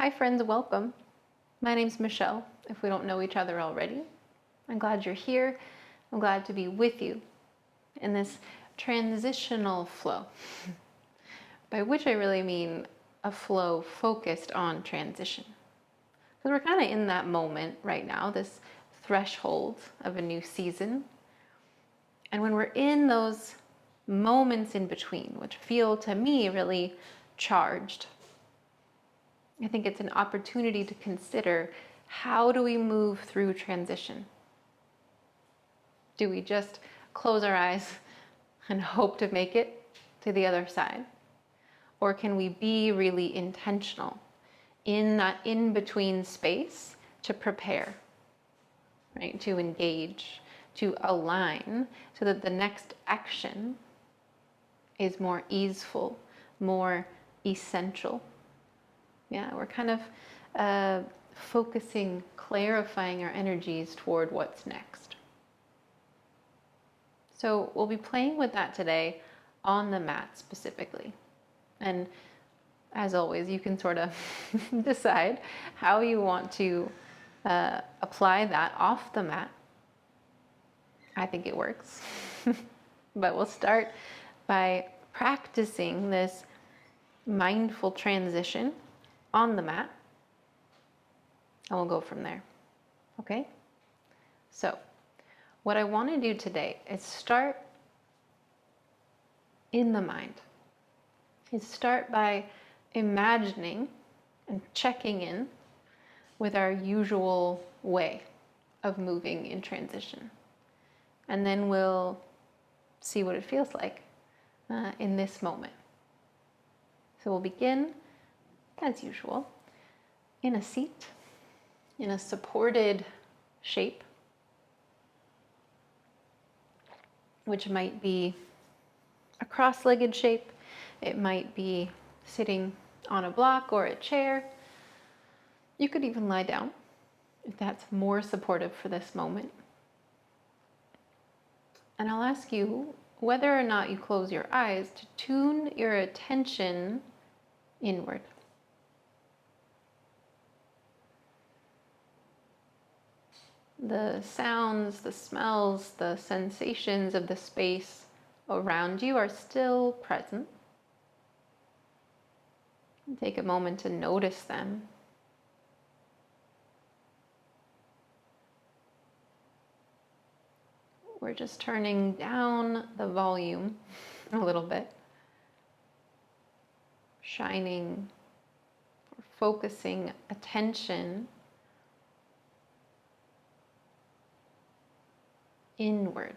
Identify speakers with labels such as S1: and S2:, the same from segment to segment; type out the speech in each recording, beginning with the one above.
S1: Hi friends, welcome. My name's Michelle, if we don't know each other already. I'm glad you're here. I'm glad to be with you in this transitional flow, by which I really mean a flow focused on transition. Because we're kind of in that moment right now, this threshold of a new season. And when we're in those moments in between, which feel to me really charged, I think it's an opportunity to consider, how do we move through transition? Do we just close our eyes and hope to make it to the other side? Or can we be really intentional in that in-between space to prepare, right? To engage, to align, so that the next action is more easeful, more essential. Yeah, we're kind of focusing, clarifying our energies toward what's next. So we'll be playing with that today on the mat specifically. And as always, you can sort of decide how you want to apply that off the mat. I think it works. But we'll start by practicing this mindful transition on the mat, and we'll go from there. Okay? So, what I want to do today is start in the mind. Is start by imagining and checking in with our usual way of moving in transition. And then we'll see what it feels like in this moment. So we'll begin, as usual, in a seat, in a supported shape, which might be a cross-legged shape. It might be sitting on a block or a chair. You could even lie down if that's more supportive for this moment. And I'll ask you whether or not you close your eyes to tune your attention inward. The sounds, the smells, the sensations of the space around you are still present. Take a moment to notice them. We're just turning down the volume a little bit, shining or focusing attention inward.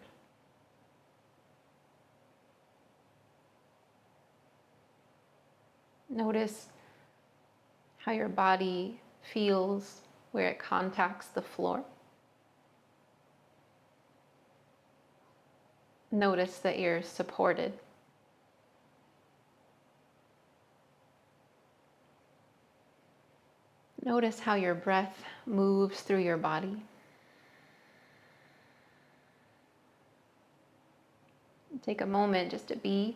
S1: Notice how your body feels where it contacts the floor. Notice that you're supported. Notice how your breath moves through your body. Take a moment just to be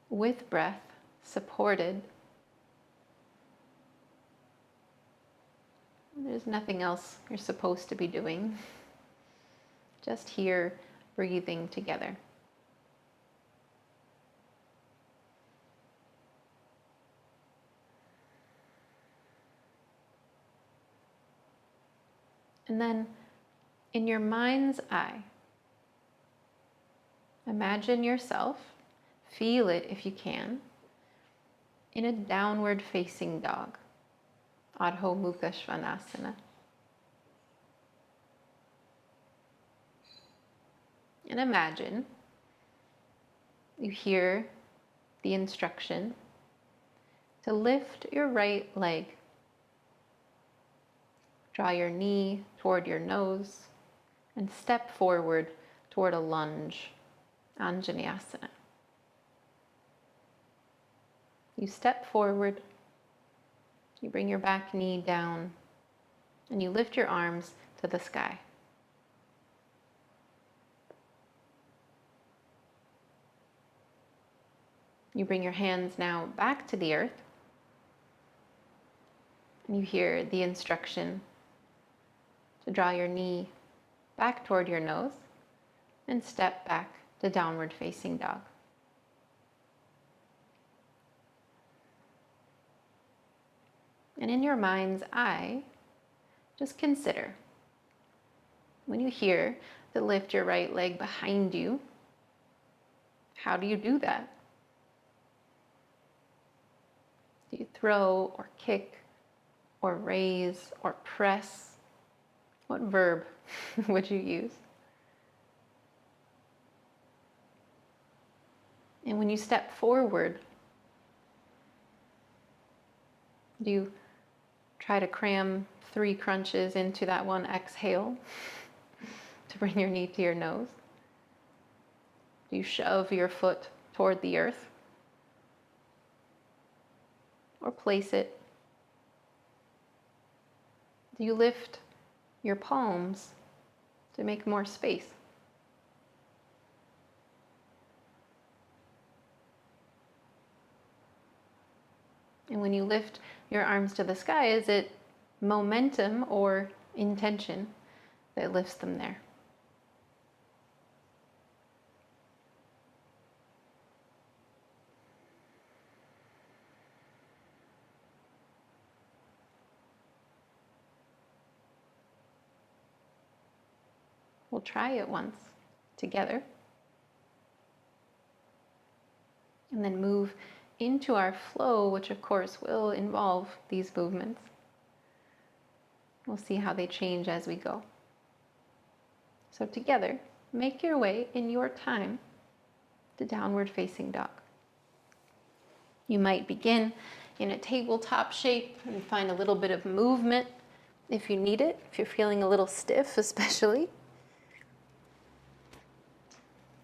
S1: with breath, supported. There's nothing else you're supposed to be doing. Just here, breathing together. And then, in your mind's eye, imagine yourself, feel it if you can, in a downward facing dog, Adho Mukha Svanasana. And imagine you hear the instruction to lift your right leg. Draw your knee toward your nose and step forward toward a lunge, Anjaneyasana. You step forward, you bring your back knee down, and you lift your arms to the sky. You bring your hands now back to the earth. You hear the instruction to draw your knee back toward your nose and step back to downward facing dog. And in your mind's eye, just consider, when you hear to lift your right leg behind you, how do you do that? Do you throw or kick or raise or press? What verb would you use? And when you step forward, do you try to cram 3 crunches into that one exhale to bring your knee to your nose? Do you shove your foot toward the earth? Or place it? Do you lift your palms to make more space? And when you lift your arms to the sky, is it momentum or intention that lifts them there? We'll try it once together. And then move into our flow, which of course will involve these movements. We'll see how they change as we go. So together, make your way in your time to downward facing dog. You might begin in a tabletop shape and find a little bit of movement if you need it, if you're feeling a little stiff especially.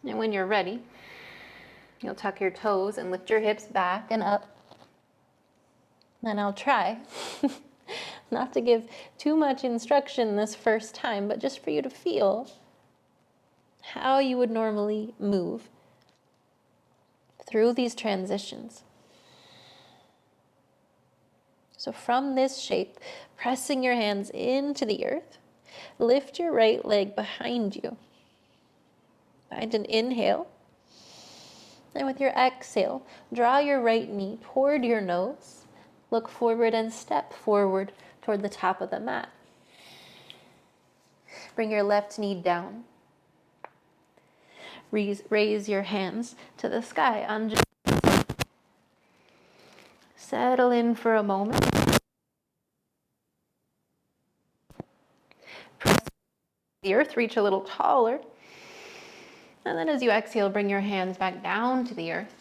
S1: And when you're ready, you'll tuck your toes and lift your hips back and up. And I'll try not to give too much instruction this first time, but just for you to feel how you would normally move through these transitions. So from this shape, pressing your hands into the earth, lift your right leg behind you. Find an inhale. And with your exhale, draw your right knee toward your nose. Look forward and step forward toward the top of the mat. Bring your left knee down. Raise your hands to the sky. Settle in for a moment. Press the earth, reach a little taller. And then as you exhale, bring your hands back down to the earth.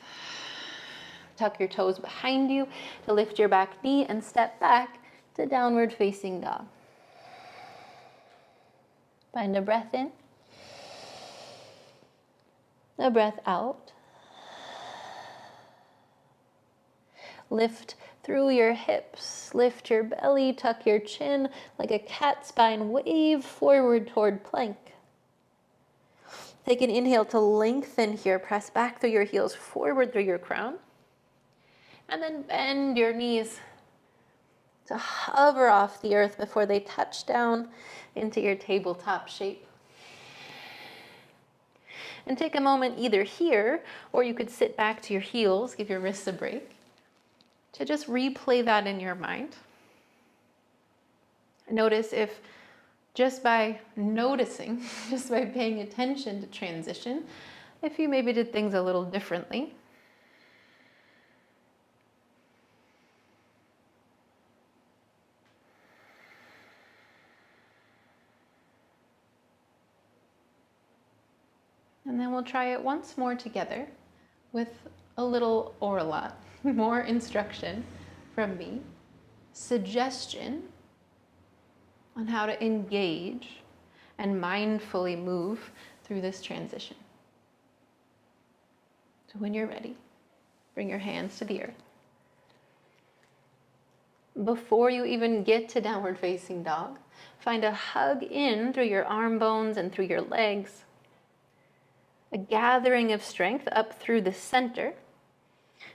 S1: Tuck your toes behind you to lift your back knee and step back to downward facing dog. Find a breath in, a breath out. Lift through your hips, lift your belly, tuck your chin like a cat spine, wave forward toward plank. Take an inhale to lengthen here, press back through your heels, forward through your crown. And then bend your knees to hover off the earth before they touch down into your tabletop shape. And take a moment either here, or you could sit back to your heels, give your wrists a break, to just replay that in your mind. Notice if just by noticing, just by paying attention to transition, if you maybe did things a little differently. And then we'll try it once more together with a little or a lot more instruction from me, suggestion on how to engage and mindfully move through this transition. So when you're ready, bring your hands to the earth. Before you even get to downward facing dog, find a hug in through your arm bones and through your legs, a gathering of strength up through the center,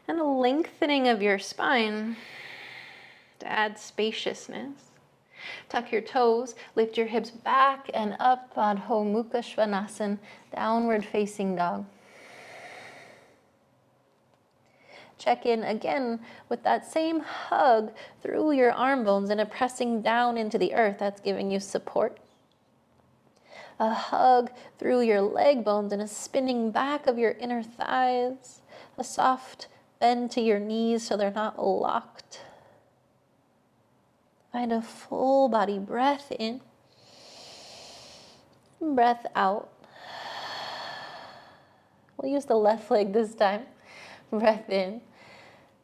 S1: and a lengthening of your spine to add spaciousness. Tuck your toes, lift your hips back and up, Adho Mukha Svanasana, downward facing dog. Check in again with that same hug through your arm bones and a pressing down into the earth. That's giving you support. A hug through your leg bones and a spinning back of your inner thighs. A soft bend to your knees so they're not locked. Find a full body breath in, breath out. We'll use the left leg this time. Breath in,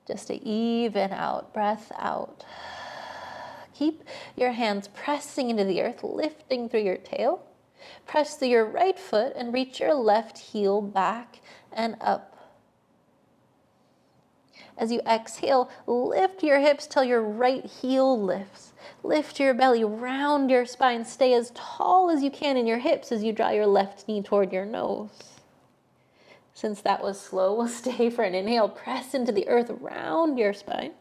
S1: just to even out, breath out. Keep your hands pressing into the earth, lifting through your tail. Press through your right foot and reach your left heel back and up. As you exhale, lift your hips till your right heel lifts. Lift your belly, round your spine. Stay as tall as you can in your hips as you draw your left knee toward your nose. Since that was slow, we'll stay for an inhale. Press into the earth, round your spine.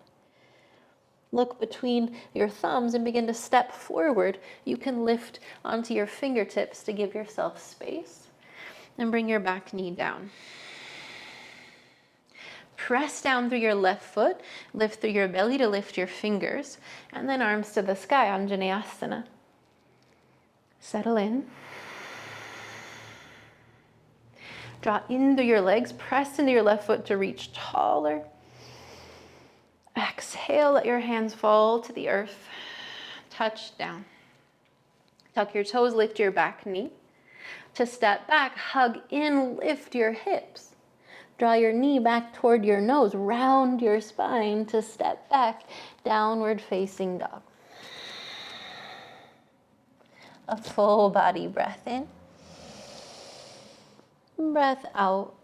S1: Look between your thumbs and begin to step forward. You can lift onto your fingertips to give yourself space. And bring your back knee down. Press down through your left foot, lift through your belly to lift your fingers, and then arms to the sky, Anjaneyasana. Settle in. Draw in through your legs, press into your left foot to reach taller. Exhale, let your hands fall to the earth. Touch down. Tuck your toes, lift your back knee. To step back, hug in, lift your hips. Draw your knee back toward your nose, round your spine to step back, downward facing dog. A full body breath in. Breath out.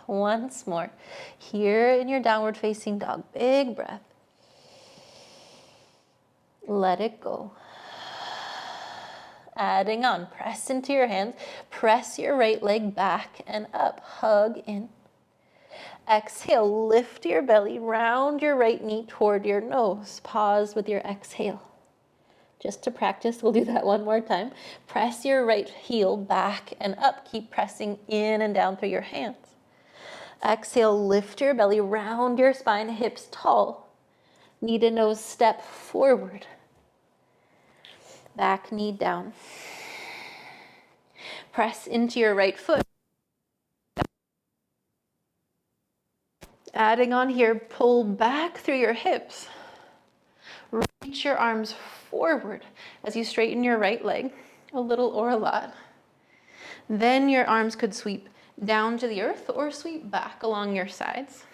S1: Once more. Here in your downward facing dog, big breath. Let it go. Adding on, press into your hands, press your right leg back and up, hug in. Exhale, lift your belly, round your right knee toward your nose. Pause with your exhale. Just to practice, we'll do that one more time. Press your right heel back and up, keep pressing in and down through your hands. Exhale, lift your belly, round your spine, hips tall. Knee to nose, step forward. Back knee down. Press into your right foot. Adding on here, pull back through your hips. Reach your arms forward as you straighten your right leg, a little or a lot. Then your arms could sweep down to the earth or sweep back along your sides.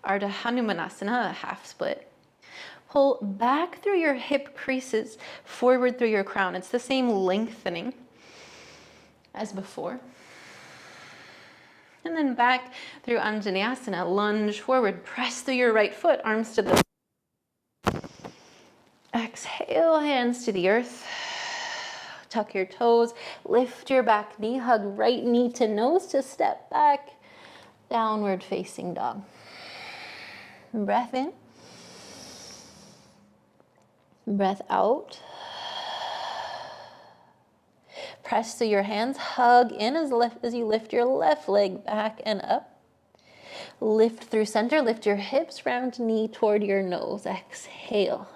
S1: Ardha Hanumanasana, a half split. Pull back through your hip creases, forward through your crown. It's the same lengthening as before. And then back through Anjaneyasana, lunge forward, press through your right foot, arms to the... Exhale, hands to the earth. Tuck your toes, lift your back knee, hug right knee to nose to step back, downward facing dog. Breath in. Breath out. Press through your hands, hug in as you lift your left leg back and up. Lift through center, lift your hips, round knee toward your nose. Exhale.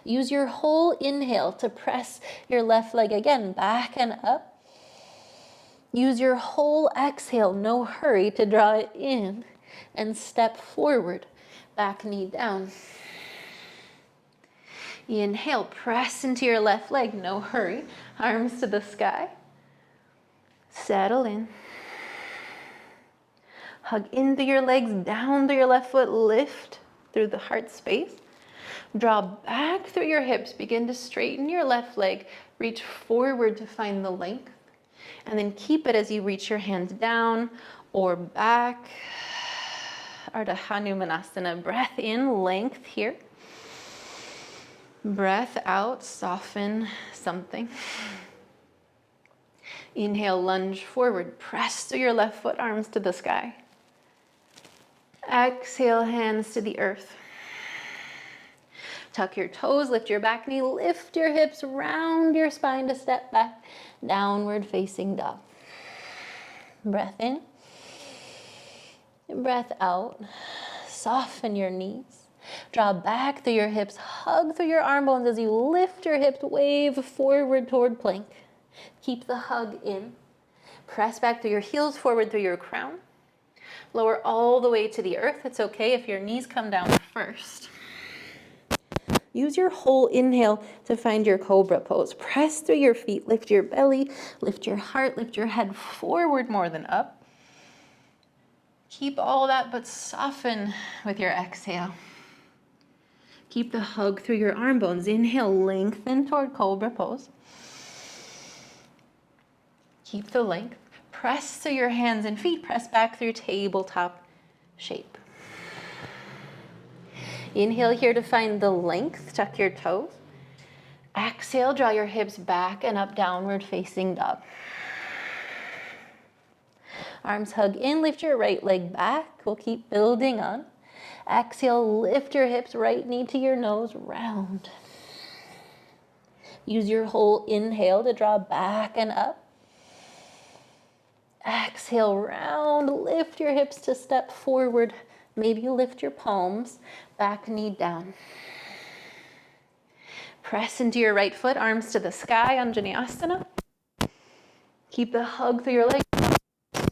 S1: Use your whole inhale to press your left leg again, back and up. Use your whole exhale, no hurry, to draw it in and step forward, back knee down. Inhale, press into your left leg, no hurry, arms to the sky. Settle in. Hug in through your legs, down through your left foot, lift through the heart space. Draw back through your hips, begin to straighten your left leg, reach forward to find the length, and then keep it as you reach your hands down or back. Ardha Hanumanasana, breath in, length here. Breath out, soften something. Inhale, lunge forward, press through your left foot, arms to the sky. Exhale, hands to the earth. Tuck your toes, lift your back knee, lift your hips, round your spine to step back, downward facing dog. Breath in, breath out. Soften your knees. Draw back through your hips, hug through your arm bones as you lift your hips, wave forward toward plank. Keep the hug in. Press back through your heels, forward through your crown. Lower all the way to the earth. It's okay if your knees come down first. Use your whole inhale to find your cobra pose. Press through your feet, lift your belly, lift your heart, lift your head forward more than up. Keep all that, but soften with your exhale. Keep the hug through your arm bones. Inhale, lengthen toward cobra pose. Keep the length. Press through your hands and feet. Press back through tabletop shape. Inhale here to find the length. Tuck your toes. Exhale, draw your hips back and up, downward facing dog. Arms hug in, lift your right leg back. We'll keep building on. Exhale, lift your hips, right knee to your nose, round. Use your whole inhale to draw back and up. Exhale, round, lift your hips to step forward. Maybe you lift your palms, back knee down. Press into your right foot, arms to the sky, Anjaneyasana. Keep the hug through your leg.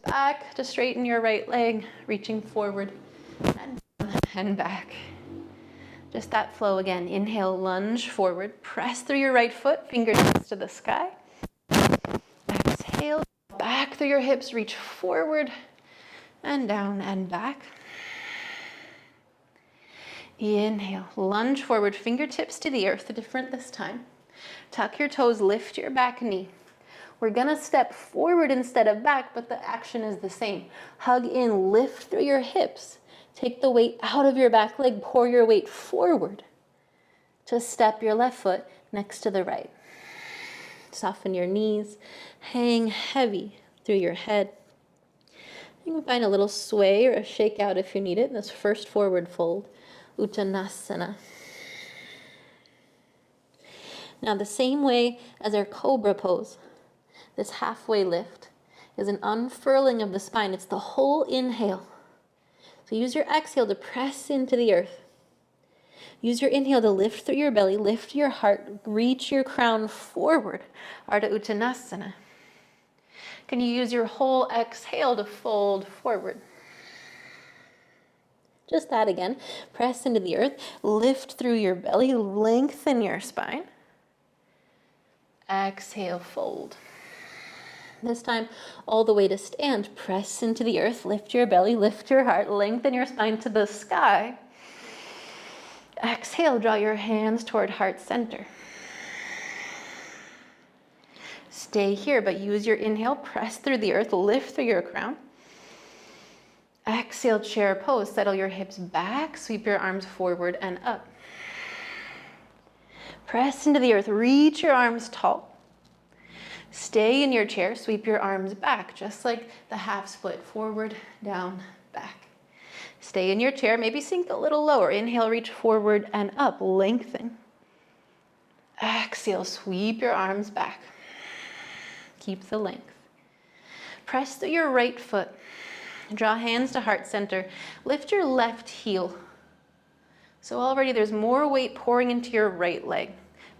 S1: Back to straighten your right leg, reaching forward and back. Just that flow again. Inhale, lunge forward. Press through your right foot, fingertips to the sky. Exhale, back through your hips, reach forward and down and back. Inhale, lunge forward, fingertips to the earth, different this time. Tuck your toes, lift your back knee. We're gonna step forward instead of back, but the action is the same. Hug in, lift through your hips. Take the weight out of your back leg, pour your weight forward to step your left foot next to the right. Soften your knees, hang heavy through your head. You can find a little sway or a shake out if you need it in this first forward fold, Uttanasana. Now the same way as our cobra pose, this halfway lift is an unfurling of the spine. It's the whole inhale. So use your exhale to press into the earth. Use your inhale to lift through your belly, lift your heart, reach your crown forward, Ardha Uttanasana. Can you use your whole exhale to fold forward? Just that again. Press into the earth, lift through your belly, lengthen your spine. Exhale, fold. This time, all the way to stand. Press into the earth, lift your belly, lift your heart, lengthen your spine to the sky. Exhale, draw your hands toward heart center. Stay here, but use your inhale, press through the earth, lift through your crown. Exhale, chair pose, settle your hips back, sweep your arms forward and up. Press into the earth, reach your arms tall. Stay in your chair, sweep your arms back, just like the half split, forward, down, back. Stay in your chair, maybe sink a little lower. Inhale, reach forward and up, lengthen. Exhale, sweep your arms back. Keep the length. Press through your right foot. Draw hands to heart center. Lift your left heel. So already there's more weight pouring into your right leg.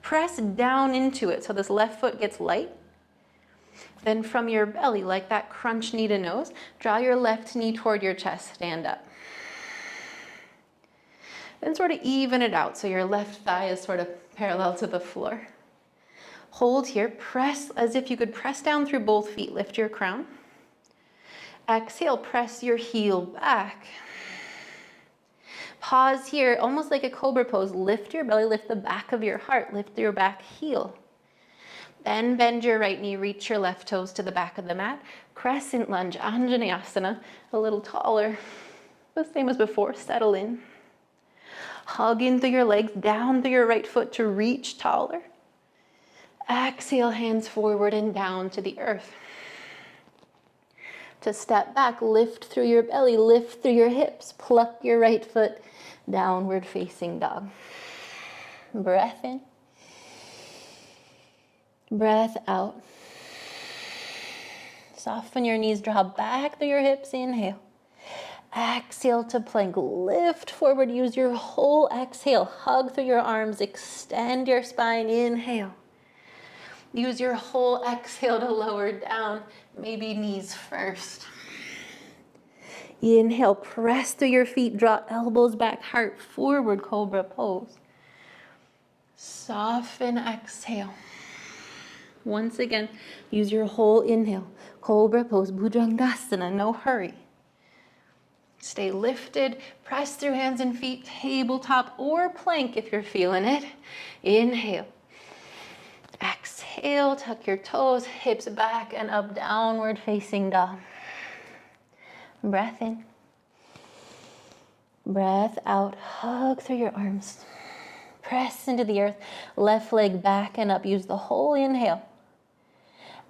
S1: Press down into it so this left foot gets light. Then from your belly, like that crunch knee to nose, draw your left knee toward your chest, stand up. Then sort of even it out so your left thigh is sort of parallel to the floor. Hold here, press as if you could press down through both feet, lift your crown. Exhale, press your heel back. Pause here, almost like a cobra pose. Lift your belly, lift the back of your heart, lift your back heel. Then bend your right knee, reach your left toes to the back of the mat. Crescent lunge, Anjaneyasana, a little taller. The same as before, settle in. Hug in through your legs, down through your right foot to reach taller. Exhale, hands forward and down to the earth. To step back, lift through your belly, lift through your hips, pluck your right foot, downward facing dog. Breath in. Breath out. Soften your knees, draw back through your hips, inhale. Exhale to plank, lift forward, use your whole exhale, hug through your arms, extend your spine, inhale. Use your whole exhale to lower down, maybe knees first. Inhale, press through your feet, draw elbows back, heart forward, cobra pose. Soften, exhale. Once again, use your whole inhale, cobra pose, bhujangasana, no hurry. Stay lifted, press through hands and feet, tabletop or plank if you're feeling it. Inhale. Exhale, tuck your toes, hips back and up, downward facing dog. Breath in. Breath out, hug through your arms. Press into the earth, left leg back and up, use the whole inhale.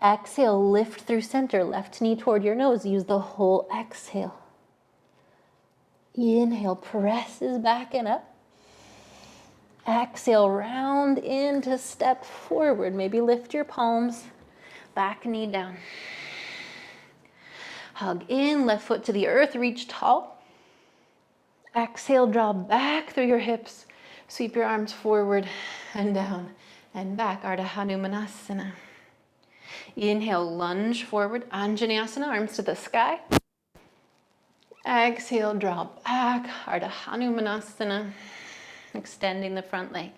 S1: Exhale, lift through center, left knee toward your nose, use the whole exhale. Inhale, presses back and up. Exhale, round into step forward. Maybe lift your palms, back knee down. Hug in, left foot to the earth, reach tall. Exhale, draw back through your hips. Sweep your arms forward and down and back, Ardha Hanumanasana. Inhale, lunge forward, Anjaneyasana, arms to the sky. Exhale, draw back, Ardha Hanumanasana, extending the front leg.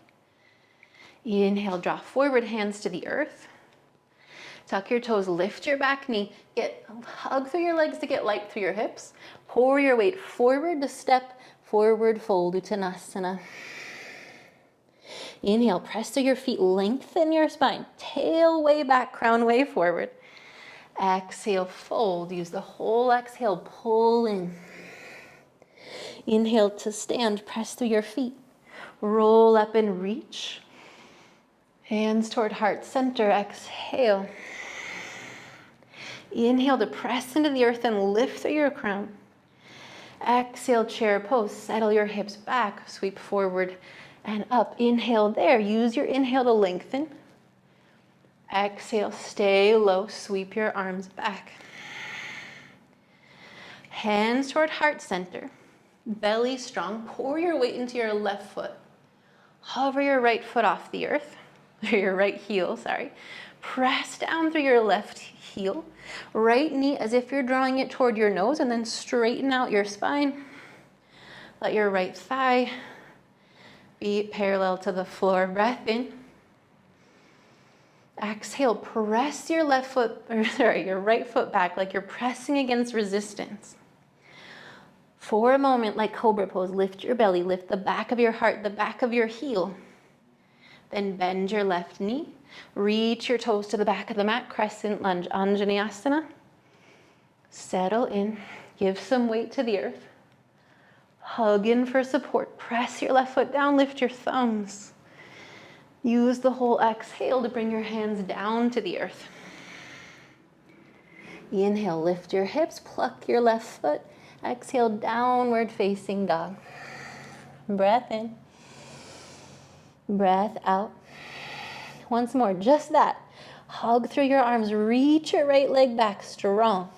S1: Inhale, draw forward, hands to the earth. Tuck your toes, lift your back knee, hug through your legs to get light through your hips. Pour your weight forward to step forward, fold, Uttanasana. Inhale, press through your feet, lengthen your spine, tail way back, crown way forward. Exhale, fold, use the whole exhale, pull in. Inhale to stand, press through your feet, roll up and reach. Hands toward heart center, exhale. Inhale to press into the earth and lift through your crown. Exhale, chair pose, settle your hips back, sweep forward and up. Inhale there, use your inhale to lengthen. Exhale, stay low, sweep your arms back. Hands toward heart center, belly strong, pour your weight into your left foot. Hover your right foot off the earth, or your right heel, sorry. Press down through your left heel, right knee as if you're drawing it toward your nose, and then straighten out your spine. Let your right thigh be parallel to the floor. Breath in. Exhale, press your your right foot back like you're pressing against resistance. For a moment, like cobra pose, lift your belly, lift the back of your heart, the back of your heel. Then bend your left knee, reach your toes to the back of the mat, crescent lunge, Anjaneyasana. Settle in, give some weight to the earth. Hug in for support, press your left foot down, lift your thumbs. Use the whole exhale to bring your hands down to the earth. Inhale, lift your hips, pluck your left foot. Exhale, downward facing dog. Breath in. Breath out. Once more, just that. Hug through your arms, reach your right leg back strong.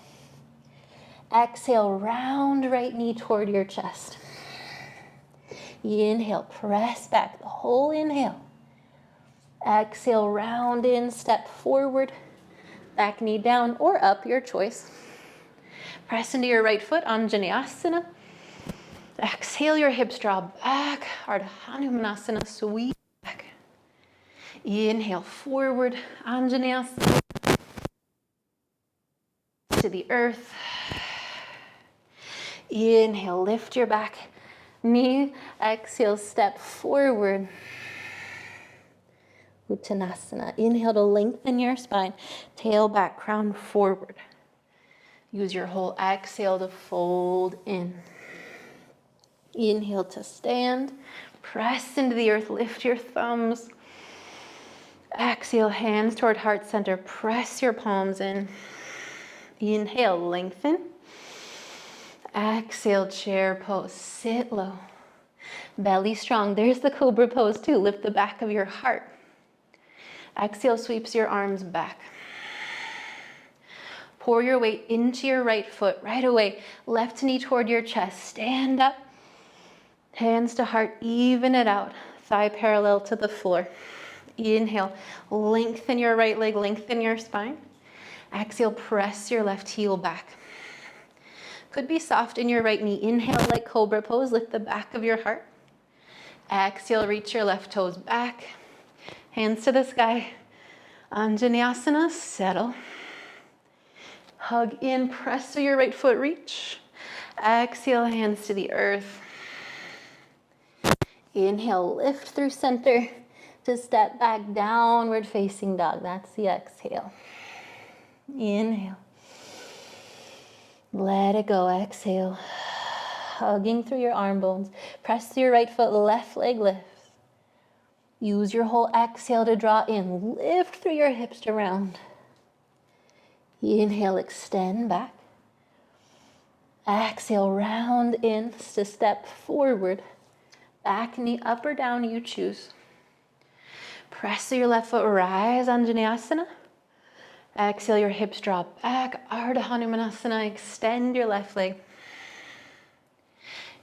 S1: Exhale, round right knee toward your chest. Inhale, press back the whole inhale. Exhale, round in, step forward, back knee down or up, your choice. Press into your right foot, Anjaneyasana. Exhale, your hips draw back, Ardha Hanumanasana, sweep back. Inhale, forward, Anjaneyasana. To the earth. Inhale, lift your back knee. Exhale, step forward. Uttanasana. Inhale to lengthen your spine. Tail back, crown forward. Use your whole exhale to fold in. Inhale to stand. Press into the earth. Lift your thumbs. Exhale, hands toward heart center. Press your palms in. Inhale, lengthen. Exhale, chair pose, sit low. Belly strong. There's the cobra pose too. Lift the back of your heart. Exhale, sweeps your arms back. Pour your weight into your right foot right away. Left knee toward your chest. Stand up. Hands to heart, even it out. Thigh parallel to the floor. Inhale, lengthen your right leg, lengthen your spine. Exhale, press your left heel back. Could be soft in your right knee. Inhale like cobra pose, lift the back of your heart. Exhale, reach your left toes back. Hands to the sky. Anjaneyasana, settle. Hug in, press through your right foot, reach. Exhale, hands to the earth. Inhale, lift through center to step back, downward facing dog. That's the exhale. Inhale. Let it go, exhale. Hugging through your arm bones. Press through your right foot, left leg lifts. Use your whole exhale to draw in. Lift through your hips to round. Inhale, extend back. Exhale, round in to step forward. Back knee up or down, you choose. Press through your left foot, rise, Anjaneyasana. Exhale, your hips drop back, Ardha Hanumanasana, extend your left leg.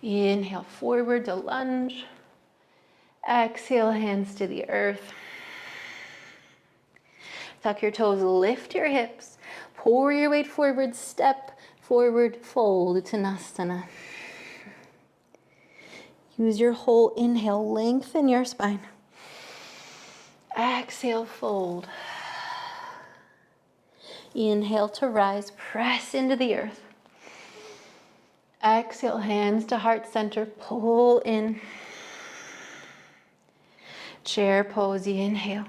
S1: Inhale, forward to lunge. Exhale, hands to the earth. Tuck your toes, lift your hips. Pour your weight forward, step forward, fold, Uttanasana. Use your whole inhale, lengthen your spine. Exhale, fold. Inhale to rise, press into the earth. Exhale, hands to heart center, pull in. Chair pose, inhale.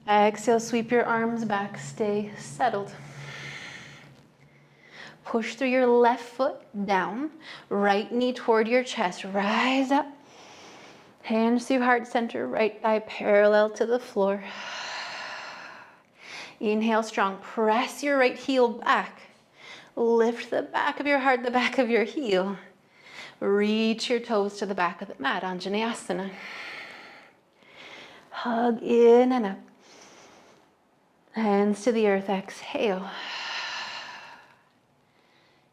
S1: Exhale, sweep your arms back, stay settled. Push through your left foot down, right knee toward your chest, rise up. Hands through heart center, right thigh parallel to the floor. Inhale strong, press your right heel back. Lift the back of your heart, the back of your heel. Reach your toes to the back of the mat, Anjaneyasana. Hug in and up. Hands to the earth, exhale.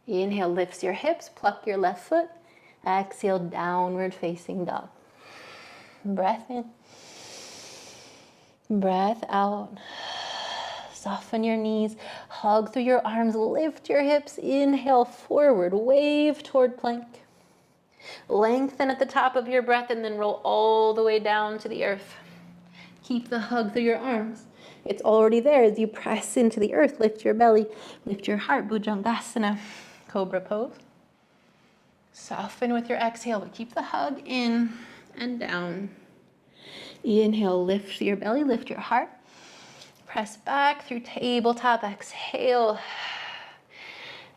S1: Inhale, lifts your hips, pluck your left foot. Exhale, downward facing dog. Breath in. Breath out. Soften your knees, hug through your arms, lift your hips, inhale forward, wave toward plank. Lengthen at the top of your breath and then roll all the way down to the earth. Keep the hug through your arms. It's already there as you press into the earth. Lift your belly, lift your heart, Bhujangasana, cobra pose. Soften with your exhale, but keep the hug in and down. Inhale, lift your belly, lift your heart. Press back through tabletop, exhale.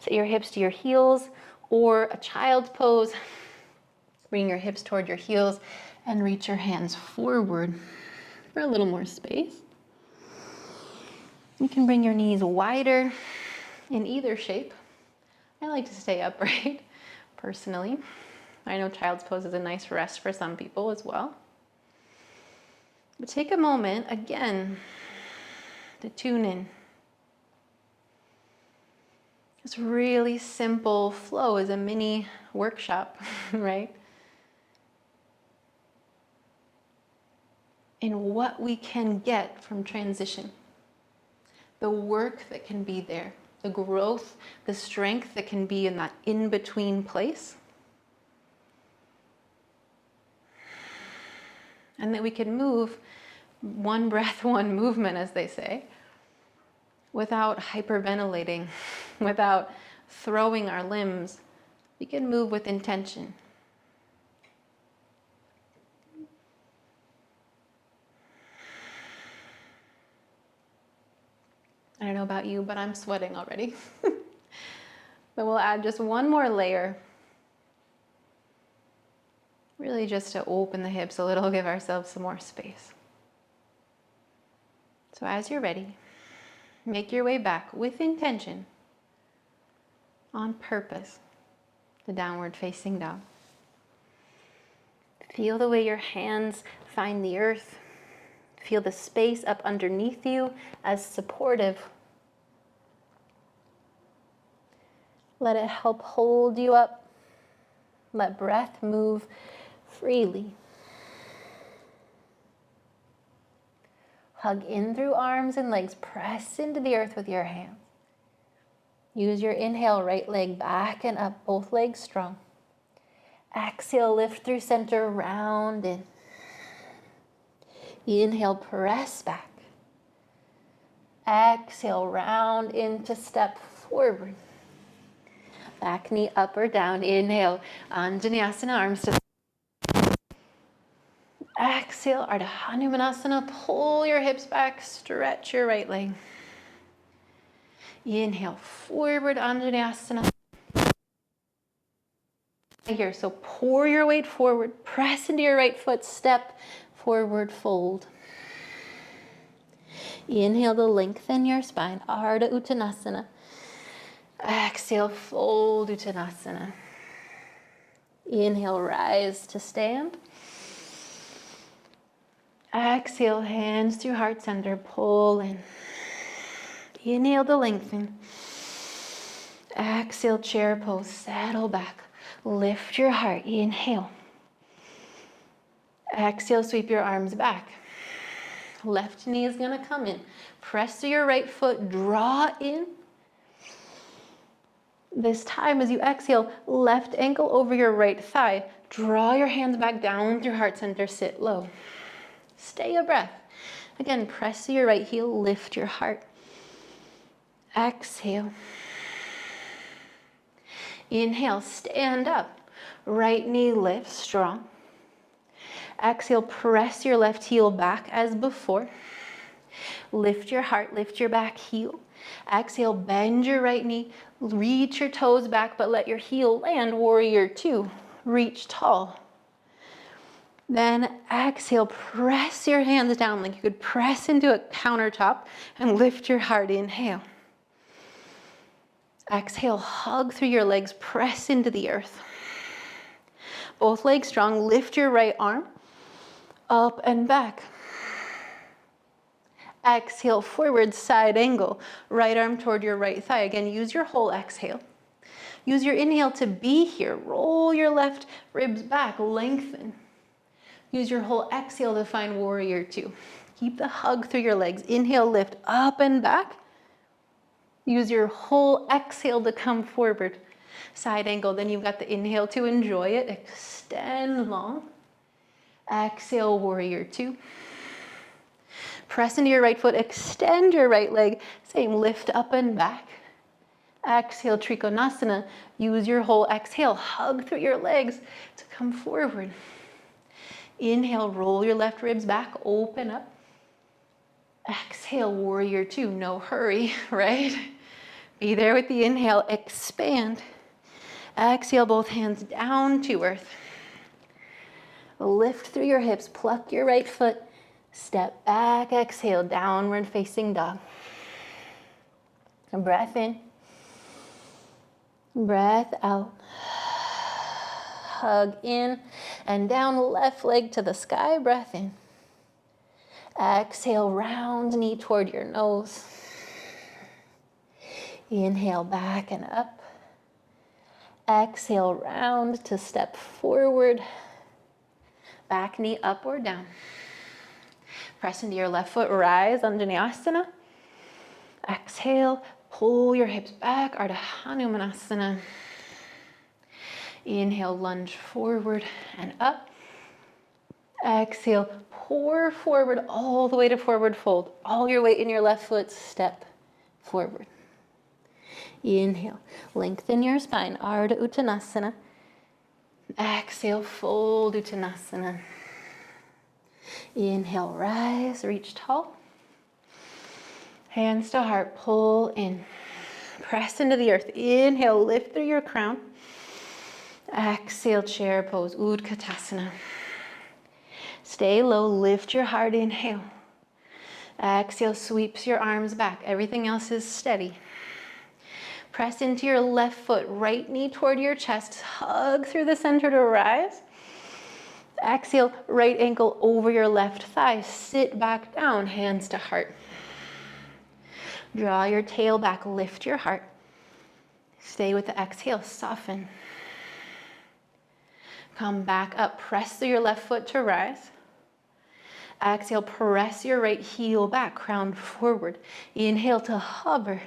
S1: Set your hips to your heels or a child's pose. Bring your hips toward your heels and reach your hands forward for a little more space. You can bring your knees wider in either shape. I like to stay upright, personally. I know child's pose is a nice rest for some people as well. But take a moment, again, to tune in. This really simple flow is a mini workshop, right? In what we can get from transition. The work that can be there, the growth, the strength that can be in that in-between place. And that we can move one breath, one movement, as they say, without hyperventilating, without throwing our limbs. We can move with intention. I don't know about you, but I'm sweating already. But we'll add just one more layer. Really just to open the hips a little, give ourselves some more space. So as you're ready, Make your way back with intention, on purpose, to downward facing dog. Feel the way your hands find the earth. Feel the space up underneath you as supportive. Let it help hold you up. Let breath move freely. Hug in through arms and legs. Press into the earth with your hands. Use your inhale, right leg back and up, both legs strong. Exhale, lift through center, round in. Inhale, press back. Exhale, round into step forward. Back knee up or down. Inhale, Anjaneyasana, arms to. Exhale, Ardha Hanumanasana. Pull your hips back, stretch your right leg. Inhale, forward Anjaneyasana. Here, so pour your weight forward, press into your right foot, step forward, fold. Inhale to lengthen your spine, Ardha Uttanasana. Exhale, fold Uttanasana. Inhale, rise to stand. Exhale, hands to heart center, pull in. Inhale to lengthen. Exhale, chair pose, settle back. Lift your heart, inhale. Exhale, sweep your arms back. Left knee is gonna come in. Press to your right foot, draw in. This time as you exhale, left ankle over your right thigh. Draw your hands back down through heart center, sit low. Stay a breath. Again, press to your right heel, lift your heart. Exhale. Inhale, stand up. Right knee lifts, strong. Exhale, press your left heel back as before. Lift your heart, lift your back heel. Exhale, bend your right knee, reach your toes back, but let your heel land, warrior two. Reach tall. Then exhale, press your hands down like you could press into a countertop and lift your heart, inhale. Exhale, hug through your legs, press into the earth. Both legs strong, lift your right arm, up and back. Exhale, forward, side angle, right arm toward your right thigh. Again, use your whole exhale. Use your inhale to be here. Roll your left ribs back, lengthen. Use your whole exhale to find warrior two. Keep the hug through your legs. Inhale, lift up and back. Use your whole exhale to come forward. Side angle, then you've got the inhale to enjoy it. Extend long. Exhale, warrior two. Press into your right foot, extend your right leg. Same, lift up and back. Exhale, Trikonasana. Use your whole exhale, hug through your legs to come forward. Inhale, roll your left ribs back, open up. Exhale, warrior two, no hurry, right? Be there with the inhale, expand. Exhale, both hands down to earth. Lift through your hips, pluck your right foot, step back, exhale, downward facing dog. And breath in, breath out. Hug in and down, left leg to the sky, breath in. Exhale, round knee toward your nose. Inhale, back and up. Exhale, round to step forward. Back knee up or down. Press into your left foot, rise, Anjaneyasana. Exhale, pull your hips back, Ardha Hanumanasana. Inhale, lunge forward and up. Exhale, pour forward all the way to forward fold. All your weight in your left foot, step forward. Inhale, lengthen your spine, Ardha Uttanasana. Exhale, fold Uttanasana. Inhale, rise, reach tall. Hands to heart, pull in. Press into the earth. Inhale, lift through your crown. Exhale, chair pose, Utkatasana. Stay low, lift your heart, inhale. Exhale, sweeps your arms back. Everything else is steady. Press into your left foot, right knee toward your chest. Hug through the center to rise. Exhale, right ankle over your left thigh. Sit back down, hands to heart. Draw your tail back, lift your heart. Stay with the exhale, soften. Come back up, press through your left foot to rise. Exhale, press your right heel back, crown forward. Inhale to hover.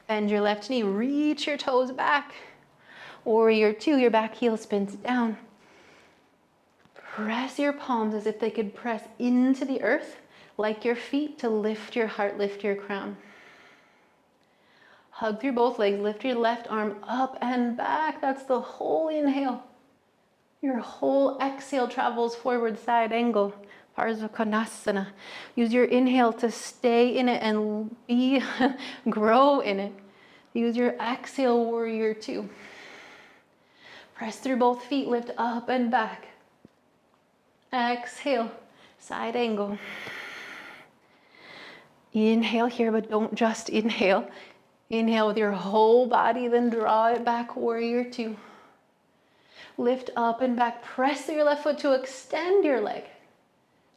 S1: Bend your left knee, reach your toes back. Warrior two, your back heel spins down. Press your palms as if they could press into the earth, like your feet, to lift your heart, lift your crown. Hug through both legs, lift your left arm up and back. That's the whole inhale. Your whole exhale travels forward, side angle. Parsva Konasana. Use your inhale to stay in it and grow in it. Use your exhale, warrior two. Press through both feet, lift up and back. Exhale, side angle. Inhale here, but don't just inhale. Inhale with your whole body, then draw it back, warrior two. Lift up and back, press through your left foot to extend your leg.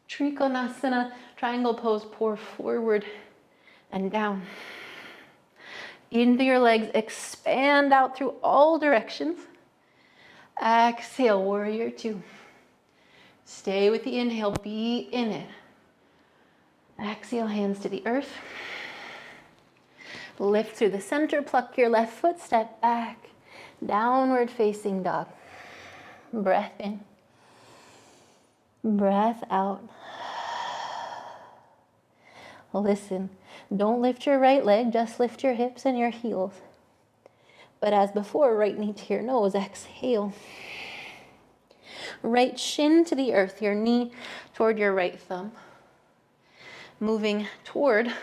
S1: Trikonasana, triangle pose, pour forward and down. Into your legs, expand out through all directions. Exhale, warrior two. Stay with the inhale, be in it. Exhale, hands to the earth. Lift through the center, pluck your left foot, step back. Downward facing dog. Breath in. Breath out. Listen, don't lift your right leg, just lift your hips and your heels. But as before, right knee to your nose, exhale. Right shin to the earth, your knee toward your right thumb. Moving toward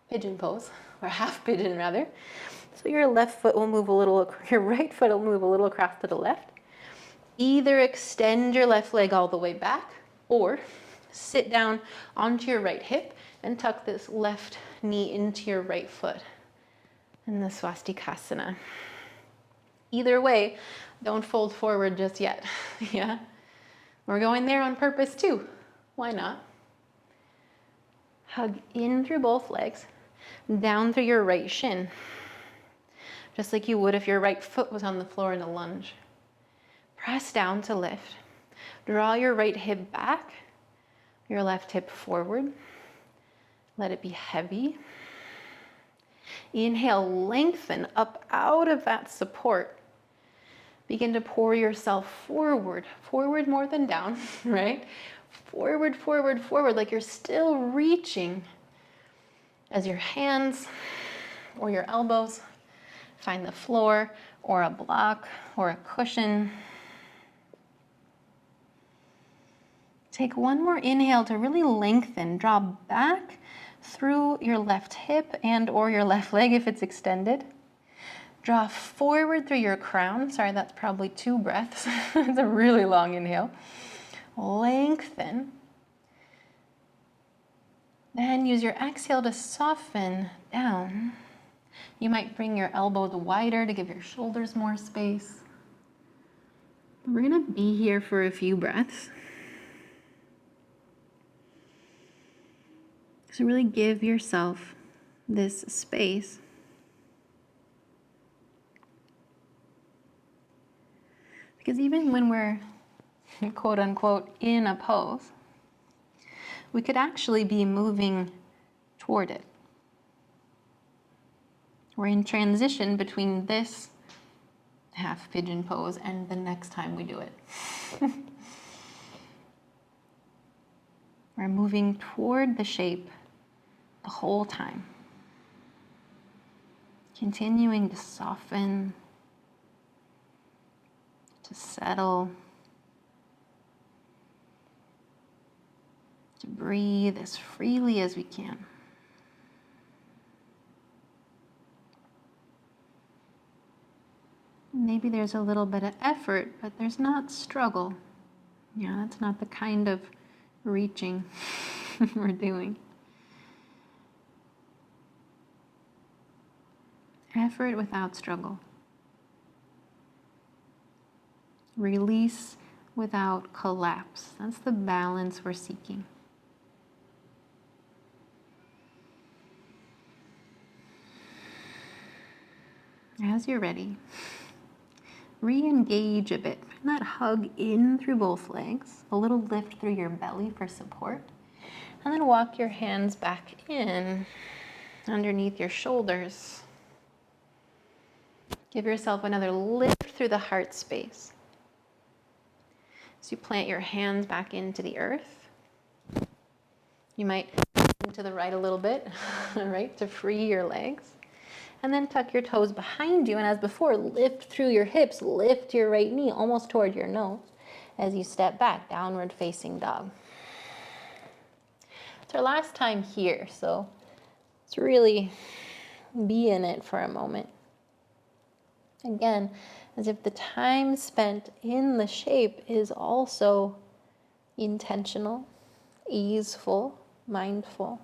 S1: pigeon pose, or half pigeon rather. So your left foot will move a little, your right foot will move a little across to the left. Either extend your left leg all the way back, or sit down onto your right hip and tuck this left knee into your right foot in the swastikasana. Either way, don't fold forward just yet. Yeah, we're going there on purpose too. Why not? Hug in through both legs, down through your right shin, just like you would if your right foot was on the floor in a lunge. Press down to lift. Draw your right hip back, your left hip forward. Let it be heavy. Inhale, lengthen up out of that support. Begin to pour yourself forward. Forward more than down, right? Forward, forward, forward, like you're still reaching as your hands or your elbows find the floor or a block or a cushion. Take one more inhale to really lengthen. Draw back through your left hip and or your left leg if it's extended. Draw forward through your crown. Sorry, that's probably 2 breaths. It's a really long inhale. Lengthen. Then use your exhale to soften down. You might bring your elbows wider to give your shoulders more space. We're gonna be here for a few breaths. So really give yourself this space. Because even when we're quote unquote in a pose, we could actually be moving toward it. We're in transition between this half pigeon pose and the next time we do it. We're moving toward the shape the whole time. Continuing to soften, to settle, to breathe as freely as we can. Maybe there's a little bit of effort, but there's not struggle. Yeah, that's not the kind of reaching we're doing. Effort without struggle. Release without collapse. That's the balance we're seeking. As you're ready, re-engage a bit. Find that hug in through both legs, a little lift through your belly for support, and then walk your hands back in underneath your shoulders. Give yourself another lift through the heart space. So you plant your hands back into the earth. You might to the right a little bit, right, to free your legs. And then tuck your toes behind you, and as before, lift through your hips, lift your right knee almost toward your nose as you step back, downward facing dog. It's our last time here, so let's really be in it for a moment. Again, as if the time spent in the shape is also intentional, easeful, mindful.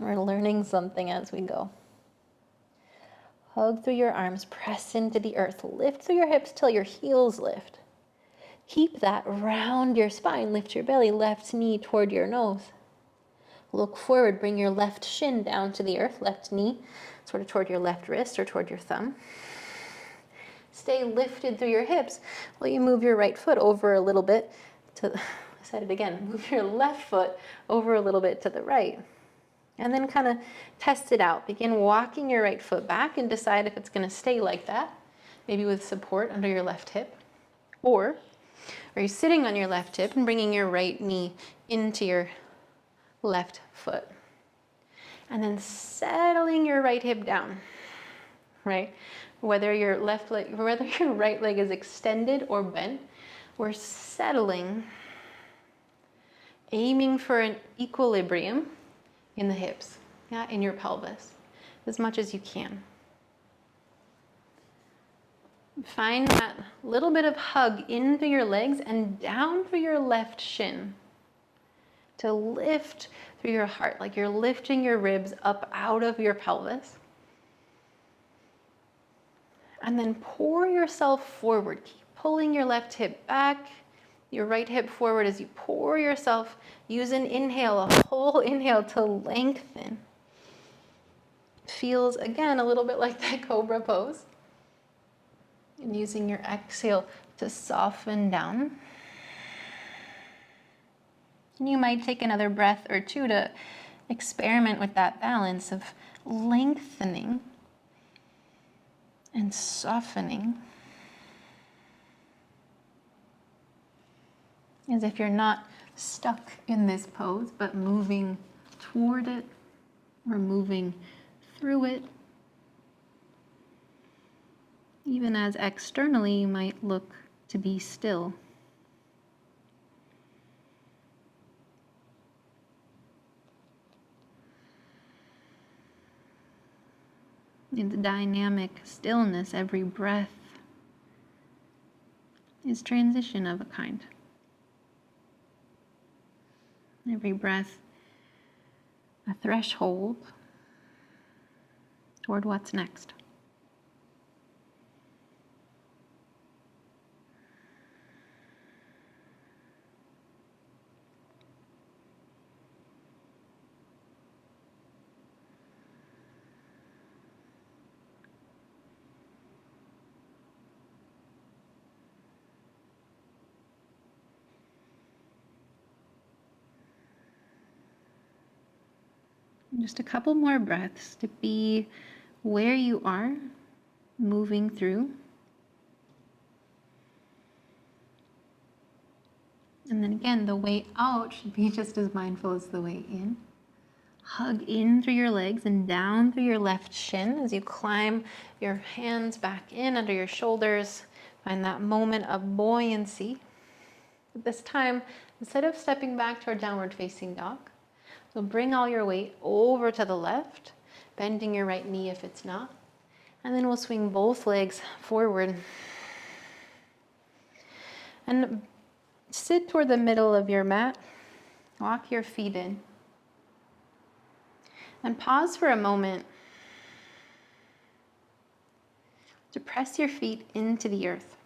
S1: We're learning something as we go. Hug through your arms, press into the earth, lift through your hips till your heels lift. Keep that round your spine, lift your belly, left knee toward your nose. Look forward, bring your left shin down to the earth, left knee sort of toward your left wrist or toward your thumb. Stay lifted through your hips while you move your right foot over a little bit to, I said it again, move your left foot over a little bit to the right. And then kind of test it out. Begin walking your right foot back and decide if it's going to stay like that, maybe with support under your left hip. Or are you sitting on your left hip and bringing your right knee into your left foot? And then settling your right hip down, right? Whether your right leg is extended or bent, we're settling, aiming for an equilibrium in the hips, yeah, in your pelvis, as much as you can. Find that little bit of hug into your legs and down through your left shin to lift through your heart, like you're lifting your ribs up out of your pelvis. And then pour yourself forward. Keep pulling your left hip back, your right hip forward as you pour yourself. Use an inhale, a whole inhale to lengthen. Feels, again, a little bit like that cobra pose. And using your exhale to soften down. And you might take another breath or two to experiment with that balance of lengthening and softening. As if you're not stuck in this pose, but moving toward it or moving through it. Even as externally you might look to be still. In the dynamic stillness, every breath is transition of a kind. Every breath, a threshold toward what's next. Just a couple more breaths to be where you are, moving through. And then again, the way out should be just as mindful as the way in. Hug in through your legs and down through your left shin as you climb your hands back in under your shoulders. Find that moment of buoyancy. But this time, instead of stepping back to our downward facing dog, so bring all your weight over to the left, bending your right knee if it's not. And then we'll swing both legs forward. And Sit toward the middle of your mat. Walk your feet in. And pause for a moment to press your feet into the earth.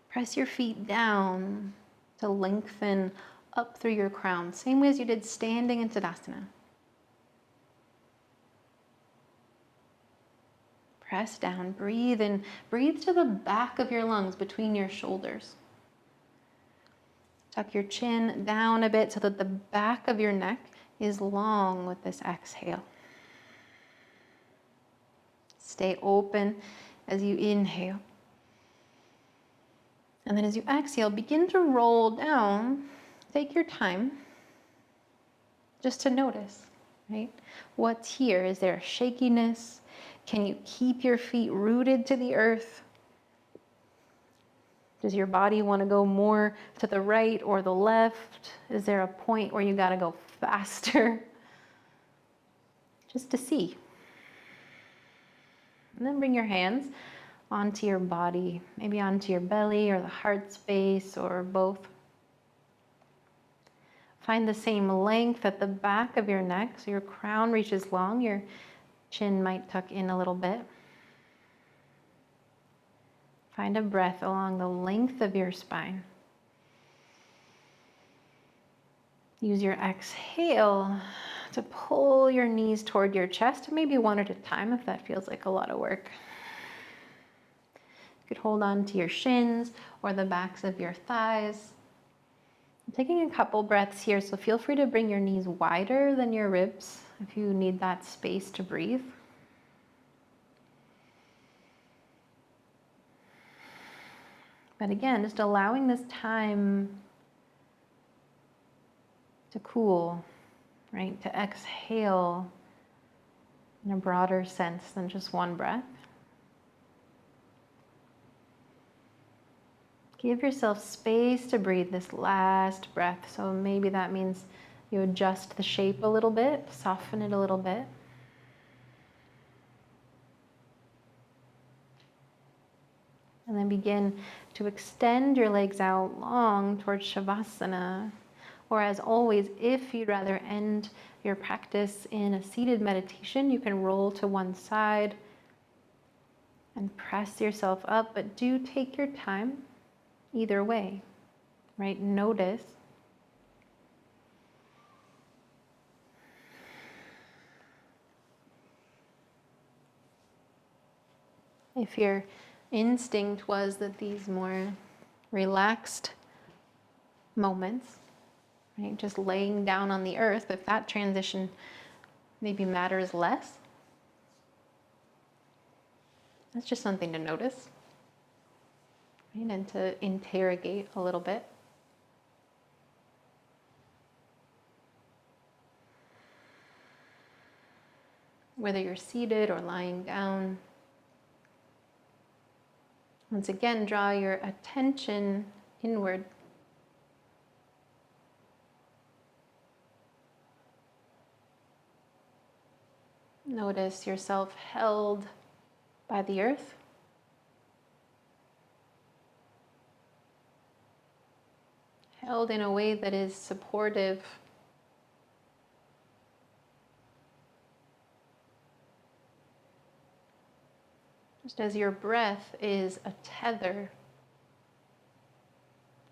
S1: Press your feet down to lengthen up through your crown, same way as you did standing in Tadasana. Press down, breathe in, breathe to the back of your lungs between your shoulders. Tuck your chin down a bit so that the back of your neck is long with this exhale. Stay open as you inhale. And then as you exhale, begin to roll down. Take your time just to notice, right? What's here? Is there a shakiness? Can you keep your feet rooted to the earth? Does your body want to go more to the right or the left? Is there a point where you got to go faster? Just to see. And then bring your hands onto your body, maybe onto your belly or the heart space or both. Find the same length at the back of your neck, so your crown reaches long, your chin might tuck in a little bit. Find a breath along the length of your spine. Use your exhale to pull your knees toward your chest, maybe one at a time if that feels like a lot of work. You could hold on to your shins or the backs of your thighs. I'm taking a couple breaths here, so feel free to bring your knees wider than your ribs if you need that space to breathe. But again, just allowing this time to cool, right? To exhale in a broader sense than just one breath. Give yourself space to breathe this last breath. So maybe that means you adjust the shape a little bit, soften it a little bit. And then begin to extend your legs out long towards Shavasana. Or as always, if you'd rather end your practice in a seated meditation, you can roll to one side and press yourself up, but do take your time either way, right? Notice. If your instinct was that these more relaxed moments, right, just laying down on the earth, if that transition maybe matters less, that's just something to notice, right, and to interrogate a little bit. Whether you're seated or lying down. Once again, draw your attention inward. Notice yourself held by the earth. Held in a way that is supportive. Just as your breath is a tether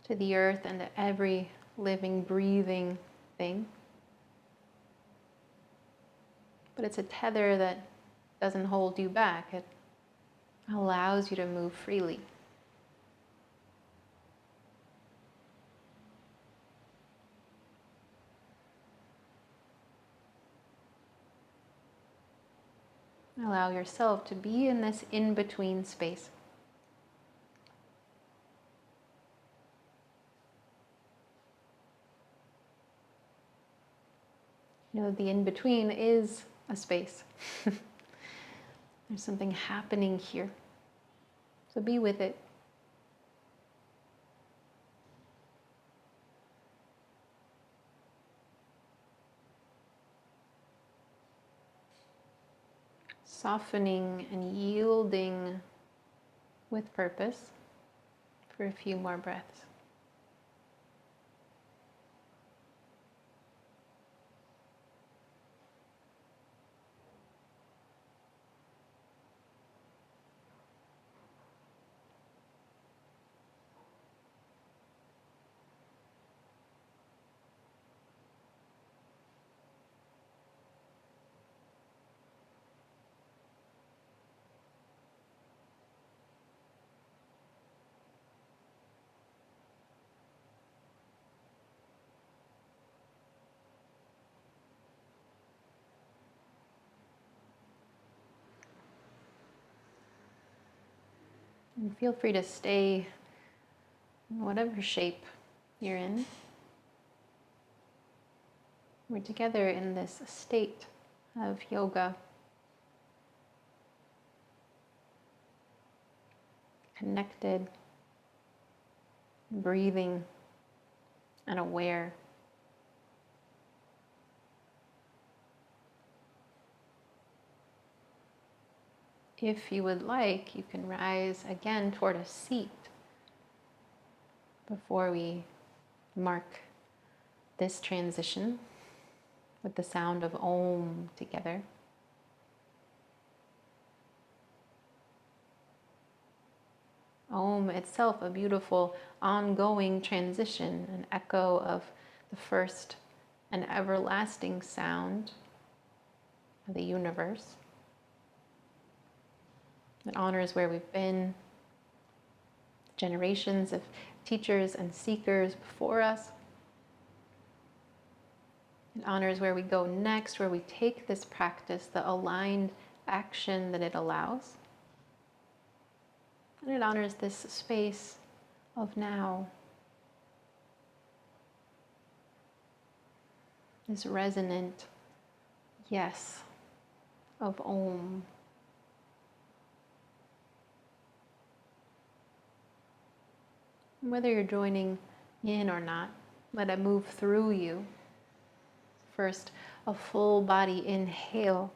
S1: to the earth and to every living, breathing thing. But it's a tether that doesn't hold you back. It allows you to move freely. Allow yourself to be in this in-between space. You know, the in-between is a space. There's something happening here. So be with it. Softening and yielding with purpose for a few more breaths. And feel free to stay in whatever shape you're in. We're together in this state of yoga, connected, breathing, and aware. If you would like, you can rise again toward a seat before we mark this transition with the sound of Om together. Om itself, a beautiful ongoing transition, an echo of the first and everlasting sound of the universe. It honors where we've been, generations of teachers and seekers before us. It honors where we go next, where we take this practice, the aligned action that it allows. And it honors this space of now, this resonant yes of Om. Whether you're joining in or not, let it move through you. First, a full body inhale,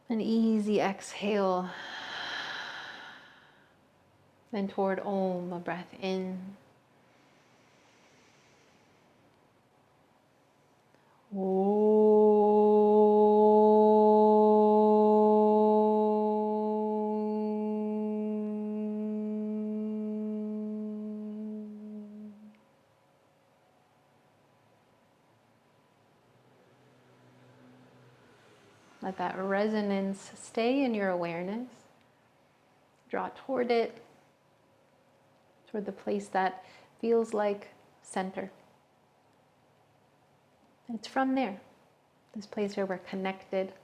S1: an easy exhale, then toward Om, a breath in. Let that resonance stay in your awareness. Draw toward it, toward the place that feels like center. And it's from there, this place where we're connected.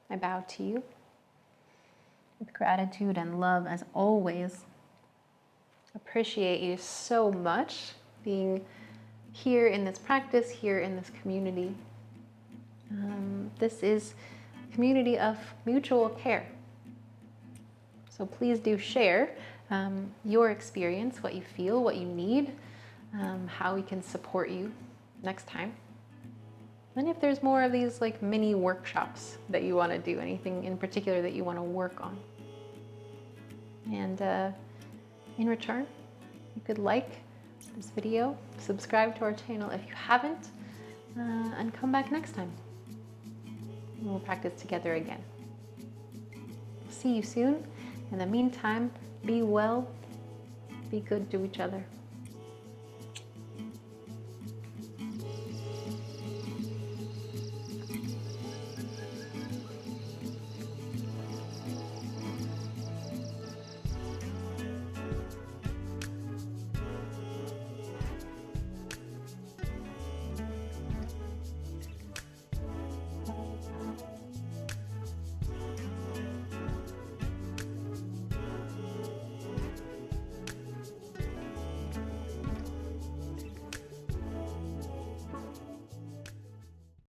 S1: I bow to you with gratitude and love as always. Appreciate you so much being here in this practice, here in this community. This is a community of mutual care. So please do share your experience, what you feel, what you need, how we can support you next time. And if there's more of these like mini workshops that you want to do, anything in particular that you want to work on. And in return, you could like this video, subscribe to our channel if you haven't, and come back next time. And we'll practice together again. See you soon. In the meantime, be well, be good to each other.